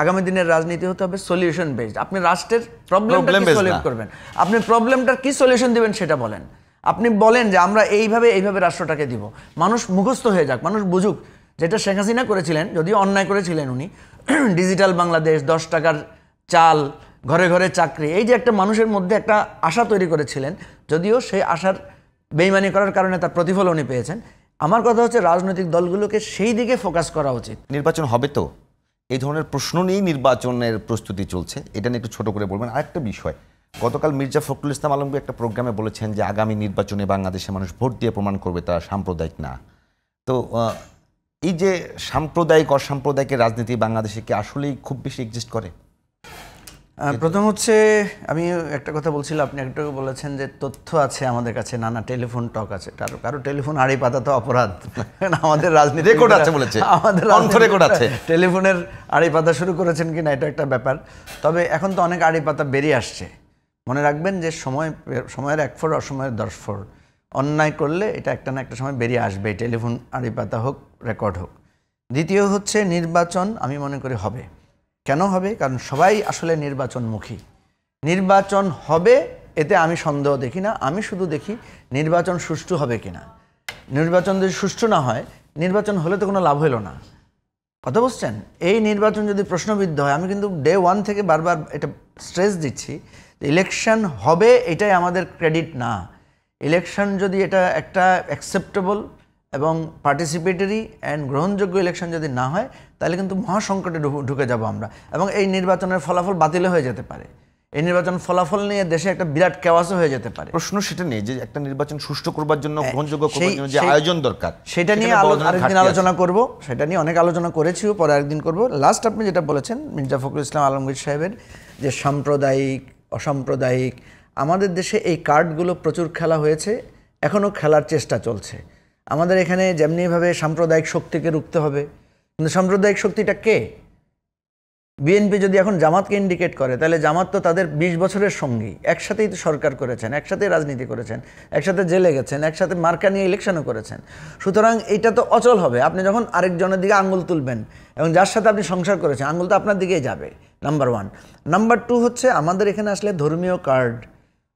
আগামী দিনের রাজনীতি হতে হবে সলিউশন বেসড। আপনি রাষ্ট্রের প্রবলেমটা কি সলভ করবেন, আপনি প্রবলেমটার কি সলিউশন দিবেন সেটা বলেন। আপনি বলেন যে আমরা এইভাবে রাষ্ট্রটাকে দিব, মানুষ মুখস্থ হয়ে যাক, মানুষ বুঝুক। যেটা শেখ হাসিনা করেছিলেন, যদিও অন্যায় করেছিলেন উনি, ডিজিটাল বাংলাদেশ, 10 টাকার চাল, ঘরে ঘরে চাকরি, এই যে একটা মানুষের মধ্যে একটা আশা তৈরি করেছিলেন, যদিও সেই আশার বেইমানি করার কারণে তার প্রতিফল উনি পেয়েছেন। আমার কথা হচ্ছে রাজনৈতিক দলগুলোকে সেই দিকে ফোকাস করা উচিত। নির্বাচন হবে তো, এই ধরনের প্রশ্ন নিয়েই নির্বাচনের প্রস্তুতি চলছে, এটা নিয়ে একটু ছোট করে বলবেন। আরেকটা বিষয়, গতকাল মির্জা ফখরুল ইসলাম আলমগীর একটা প্রোগ্রামে বলেছেন যে আগামী নির্বাচনে বাংলাদেশের মানুষ ভোট দিয়ে প্রমাণ করবে তারা সাম্প্রদায়িক না। তো এই যে সাম্প্রদায়িক অসাম্প্রদায়িকের রাজনীতি বাংলাদেশে কি আসলেই খুব বেশি এক্সিস্ট করে? প্রথম হচ্ছে আমি একটা কথা বলছিলাম, আপনি একটু বলেছেন যে তথ্য আছে আমাদের কাছে, নানা টেলিফোন টক আছে, কারো টেলিফোন আড়ি পাতা তো অপরাধ। আমাদের রাজনীতি রেকর্ড আছে বলেছে, আমাদের রেকর্ড আছে, টেলিফোনের আড়ি পাতা শুরু করেছেন কিনা এটা একটা ব্যাপার। তবে এখন তো অনেক আড়ি পাতা বেরিয়ে আসছে। মনে রাখবেন যে সময়ের 1 ফোর, অসময়ের 10 ফোর। অন্যায় করলে এটা একটা না একটা সময় বেরিয়ে আসবে, টেলিফোন আড়ি পাতা হোক, রেকর্ড হোক। দ্বিতীয় হচ্ছে নির্বাচন আমি মনে করি হবে। কেন হবে? কারণ সবাই আসলে নির্বাচনমুখী। নির্বাচন হবে এতে আমি সন্দেহ দেখি না, আমি শুধু দেখি নির্বাচন সুষ্ঠু হবে কিনা। নির্বাচন যদি সুষ্ঠু না হয়, নির্বাচন হলে তো কোনো লাভ হলো না। কথা বুঝছেন? এই নির্বাচন যদি প্রশ্নবিদ্ধ হয়, আমি কিন্তু ডে 1 থেকে বারবার এটা স্ট্রেস দিচ্ছি, ইলেকশন হবে এটাই আমাদের ক্রেডিট না। ইলেকশন যদি এটা একটা অ্যাকসেপ্টেবল এবং পার্টিসিপেটরি অ্যান্ড গ্রহণযোগ্য ইলেকশন যদি না হয়, তাহলে কিন্তু মহাসংকটে ঢুকে যাব আমরা, এবং এই নির্বাচনের ফলাফল বাতিল হয়ে যেতে পারে। এই নির্বাচন ফলাফল নিয়ে দেশে একটা বিরাট কেওয়াসও হয়ে যেতে পারে। প্রশ্ন সেটা নেই যে একটা নির্বাচন সুষ্ঠু করবার জন্য, গ্রহণযোগ্য করবার জন্য যে আয়োজন দরকার, সেটা নিয়ে আরেকদিন আলোচনা করব। সেটা নিয়ে অনেক আলোচনা করেছিও, পরে আরেকদিন করব। লাস্ট আপনি যেটা বলেছেন মির্জা ফখরুল ইসলাম আলমগীর সাহেবের, যে সাম্প্রদায়িক অসাম্প্রদায়িক, আমাদের দেশে এই কার্ডগুলো প্রচুর খেলা হয়েছে, এখনও খেলার চেষ্টা চলছে। আমাদের এখানে যেমনিভাবে সাম্প্রদায়িক শক্তিকে রুখতে হবে, কিন্তু সাম্প্রদায়িক শক্তিটা কে? বিএনপি যদি এখন জামাতকে ইন্ডিকেট করে, তাহলে জামাত তো তাদের 20 বছরের সঙ্গী, একসাথেই তো সরকার করেছেন, একসাথেই রাজনীতি করেছেন, একসাথে জেলে গেছেন, একসাথে মার্কা নিয়ে ইলেকশনও করেছেন। সুতরাং এটা তো অচল হবে। আপনি যখন আরেকজনের দিকে আঙুল তুলবেন এবং যার সাথে আপনি সংসার করেছেন, আঙুল তো আপনার দিকেই যাবে, নাম্বার 1। নাম্বার 2 হচ্ছে আমাদের এখানে আসলে ধর্মীয় কার্ড,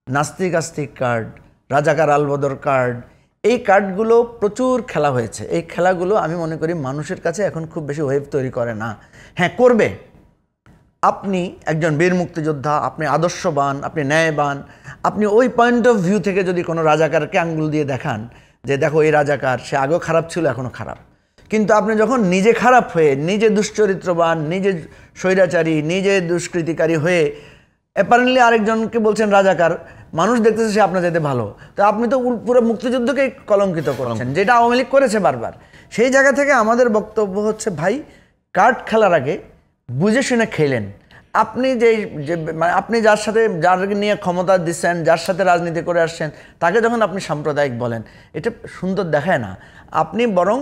নাস্তিক আস্তিক কার্ড, রাজাকার আলবদর কার্ড, এই কার্ডগুলো প্রচুর খেলা হয়েছে। এই খেলাগুলো আমি মনে করি মানুষের কাছে এখন খুব বেশি ওয়েভ তৈরি করে না। হ্যাঁ, করবে। আপনি একজন বীর মুক্তিযোদ্ধা, আপনি আদর্শবান, আপনি ন্যায়বান, আপনি ওই পয়েন্ট অফ ভিউ থেকে যদি কোনো রাজাকারকে আঙ্গুল দিয়ে দেখান যে দেখো এই রাজাকার, সে আগেও খারাপ ছিল, এখনও খারাপ, কিন্তু আপনি যখন নিজে খারাপ হয়ে, নিজে দুশ্চরিত্রবান, নিজে স্বৈরাচারী, নিজে দুষ্কৃতিকারী হয়ে অ্যাপারেন্টলি আরেকজনকে বলছেন রাজাকার, মানুষ দেখতেছে সে আপনার যেতে ভালো, তো আপনি তো পুরো মুক্তিযুদ্ধকেই কলঙ্কিত করছেন, যেটা আওয়ামী লীগ করেছে বারবার। সেই জায়গা থেকে আমাদের বক্তব্য হচ্ছে, ভাই কার্ড খেলার আগে বুঝে শুনে খেলেন। আপনি মানে আপনি যার নিয়ে ক্ষমতা দিচ্ছেন, যার সাথে রাজনীতি করে আসছেন, তাকে যখন আপনি সাম্প্রদায়িক বলেন, এটা সুন্দর দেখায় না। আপনি বরং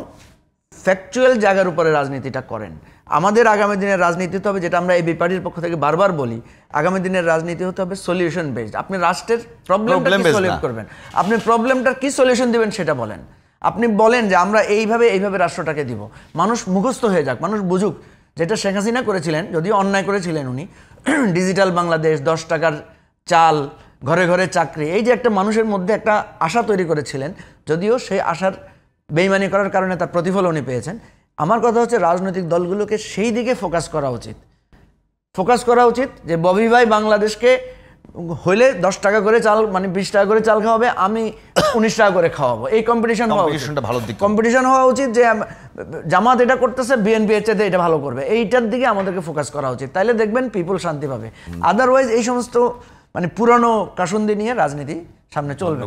ফ্যাকচুয়াল জায়গার উপরে রাজনীতিটা করেন। আমাদের আগামী দিনের রাজনীতি হতে হবে, যেটা আমরা এই বিপার্টির পক্ষ থেকে বারবার বলি, আগামী দিনের রাজনীতি হতে হবে সলিউশন বেসড। আপনি রাষ্ট্রের প্রবলেমটা কি সলভ করবেন, আপনি প্রবলেমটার কি সলিউশন দিবেন সেটা বলেন। আপনি বলেন যে আমরা এইভাবে রাষ্ট্রটাকে দিব, মানুষ মুখস্থ হয়ে যাক, মানুষ বুঝুক। যেটা শেখ হাসিনা করেছিলেন, যদিও অন্যায় করেছিলেন উনি, ডিজিটাল বাংলাদেশ, 10 টাকার চাল, ঘরে ঘরে চাকরি, এই যে একটা মানুষের মধ্যে একটা আশা তৈরি করেছিলেন, যদিও সেই আশার বেইমানি করার কারণে তার প্রতিফল উনি পেয়েছেন। আমার কথা হচ্ছে রাজনৈতিক দলগুলোকে সেই দিকে ফোকাস করা উচিত যে ববি ভাই বাংলাদেশকে হইলে 10 টাকা করে চাল, মানে 20 টাকা করে চাল খাওয়াবে, আমি 19 টাকা করে খাওয়াবো। এই কম্পিটিশন হওয়া উচিত যে জামাত এটা করতেছে, বিএনপি এর চাইতে এটা ভালো করবে, এইটার দিকে আমাদেরকে ফোকাস করা উচিত। তাইলে দেখবেন পিপল শান্তি পাবে। আদারওয়াইজ এই সমস্ত মানে পুরানো কাসুন্দি নিয়ে রাজনীতি সামনে চলবে।